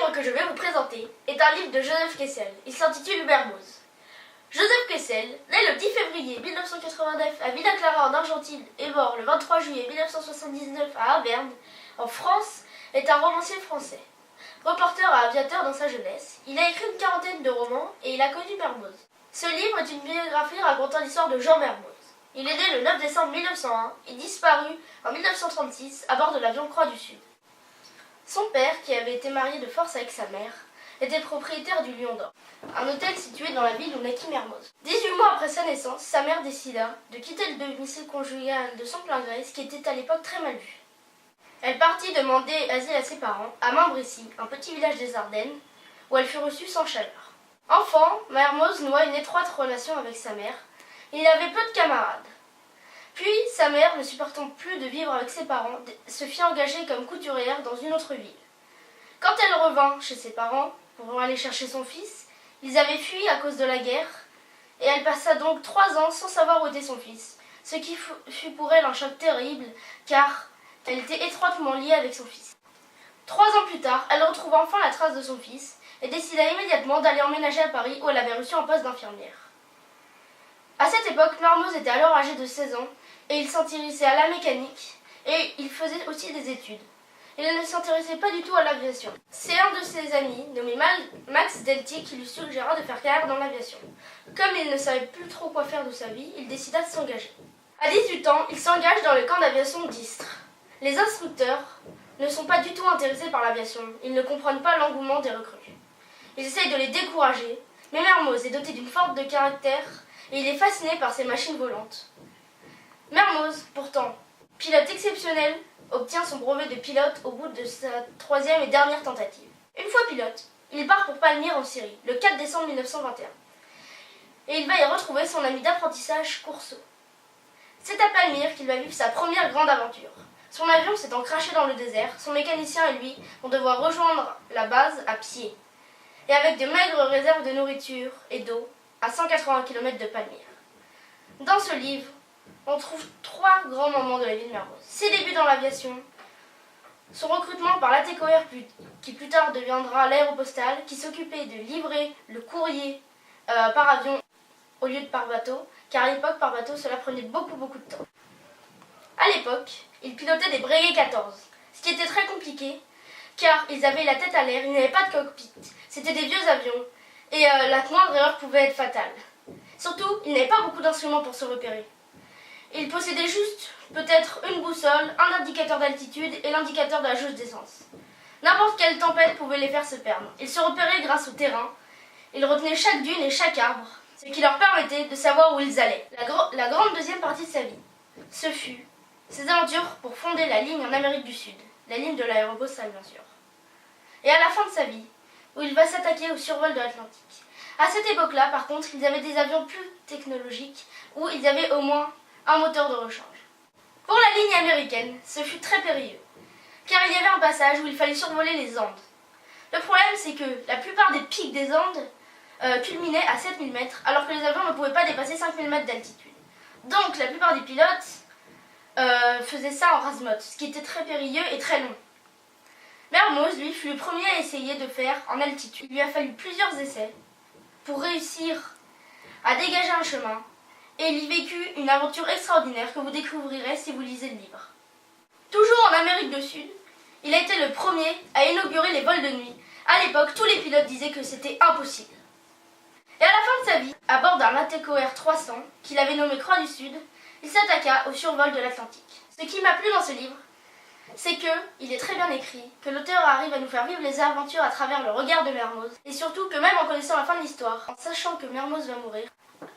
livre que je vais vous présenter est un livre de Joseph Kessel. Il s'intitule Mermoz. Joseph Kessel, né le 10 février 1989 à Villa Clara en Argentine et mort le 23 juillet 1979 à Averne, en France, est un romancier français. Reporter à aviateur dans sa jeunesse, il a écrit une quarantaine de romans et il a connu Mermoz. Ce livre est une biographie racontant l'histoire de Jean Mermoz. Il est né le 9 décembre 1901 et disparu en 1936 à bord de l'avion Croix du Sud. Son père, qui avait été marié de force avec sa mère, était propriétaire du Lion d'Or, un hôtel situé dans la ville où naquit Mermoz. 18 mois après sa naissance, sa mère décida de quitter le domicile conjugal de son plein gré, ce qui était à l'époque très mal vu. Elle partit demander asile à ses parents, à Montbrécy, un petit village des Ardennes, où elle fut reçue sans chaleur. Enfant, Mermoz noua une étroite relation avec sa mère. Il avait peu de camarades. Puis, sa mère, ne supportant plus de vivre avec ses parents, se fit engager comme couturière dans une autre ville. Quand elle revint chez ses parents pour aller chercher son fils, ils avaient fui à cause de la guerre, et elle passa donc 3 ans sans savoir où était son fils, ce qui fut pour elle un choc terrible, car elle était étroitement liée avec son fils. 3 ans plus tard, elle retrouva enfin la trace de son fils, et décida immédiatement d'aller emménager à Paris, où elle avait reçu un poste d'infirmière. À cette époque, Mermoz était alors âgé de 16 ans, et il s'intéressait à la mécanique, et il faisait aussi des études. Il ne s'intéressait pas du tout à l'aviation. C'est un de ses amis, nommé Max Delty, qui lui suggéra de faire carrière dans l'aviation. Comme il ne savait plus trop quoi faire de sa vie, il décida de s'engager. À 18 ans, il s'engage dans le camp d'aviation d'Istres. Les instructeurs ne sont pas du tout intéressés par l'aviation. Ils ne comprennent pas l'engouement des recrues. Ils essayent de les décourager, mais Mermoz est doté d'une force de caractère et il est fasciné par ces machines volantes. Mermoz, pourtant, pilote exceptionnel, obtient son brevet de pilote au bout de sa 3e et dernière tentative. Une fois pilote, il part pour Palmyre en Syrie, le 4 décembre 1921. Et il va y retrouver son ami d'apprentissage Courceau. C'est à Palmyre qu'il va vivre sa première grande aventure. Son avion s'étant crashé dans le désert, son mécanicien et lui vont devoir rejoindre la base à pied, et avec de maigres réserves de nourriture et d'eau, à 180 km de Palmyre. Dans ce livre, on trouve 3 grands moments de la vie de Mermoz. Ses débuts dans l'aviation, son recrutement par l'ATCOR qui plus tard deviendra l'aéropostale, qui s'occupait de livrer le courrier par avion au lieu de par bateau, car à l'époque par bateau cela prenait beaucoup de temps. À l'époque, il pilotait des Breguet 14, ce qui était très compliqué, car ils avaient la tête à l'air, ils n'avaient pas de cockpit, c'était des vieux avions, et la moindre erreur pouvait être fatale. Surtout, il n'avait pas beaucoup d'instruments pour se repérer. Il possédait juste peut-être une boussole, un indicateur d'altitude et l'indicateur de la jauge d'essence. N'importe quelle tempête pouvait les faire se perdre. Ils se repéraient grâce au terrain. Ils retenaient chaque dune et chaque arbre, ce qui leur permettait de savoir où ils allaient. La grande deuxième partie de sa vie, ce fut ses aventures pour fonder la ligne en Amérique du Sud, la ligne de l'aéropostale bien sûr. Et à la fin de sa vie, où il va s'attaquer au survol de l'Atlantique. À cette époque-là, par contre, ils avaient des avions plus technologiques, où ils avaient au moins un moteur de rechange. Pour la ligne américaine, ce fut très périlleux, car il y avait un passage où il fallait survoler les Andes. Le problème, c'est que la plupart des pics des Andes culminaient à 7000 mètres, alors que les avions ne pouvaient pas dépasser 5000 mètres d'altitude. Donc la plupart des pilotes faisaient ça en rase-motte, ce qui était très périlleux et très long. Mermoz, lui, fut le premier à essayer de faire en altitude. Il lui a fallu plusieurs essais pour réussir à dégager un chemin, et il y vécut une aventure extraordinaire que vous découvrirez si vous lisez le livre. Toujours en Amérique du Sud, il a été le premier à inaugurer les vols de nuit. À l'époque, tous les pilotes disaient que c'était impossible. Et à la fin de sa vie, à bord d'un ATCOR 300, qu'il avait nommé Croix du Sud, il s'attaqua au survol de l'Atlantique. Ce qui m'a plu dans ce livre, c'est qu'il est très bien écrit, que l'auteur arrive à nous faire vivre les aventures à travers le regard de Mermoz, et surtout que même en connaissant la fin de l'histoire, en sachant que Mermoz va mourir,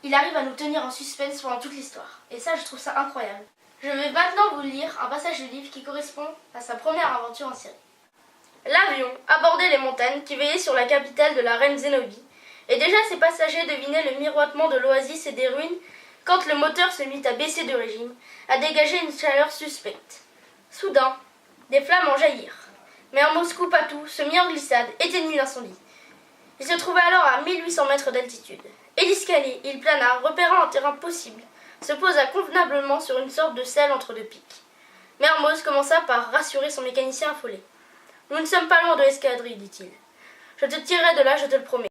il arrive à nous tenir en suspense pendant toute l'histoire. Et ça, je trouve ça incroyable. Je vais maintenant vous lire un passage du livre qui correspond à sa première aventure en Syrie. L'avion abordait les montagnes qui veillaient sur la capitale de la reine Zénobie, et déjà ses passagers devinaient le miroitement de l'oasis et des ruines quand le moteur se mit à baisser de régime, à dégager une chaleur suspecte. Soudain, des flammes en jaillirent. Mermoz coupa tout, se mit en glissade, éteignit l'incendie. Il se trouvait alors à 1800 mètres d'altitude. Héliscalé, il plana, repérant un terrain possible, se posa convenablement sur une sorte de selle entre 2 pics. Mermoz commença par rassurer son mécanicien affolé. « Nous ne sommes pas loin de l'escadrille, dit-il. Je te tirerai de là, je te le promets.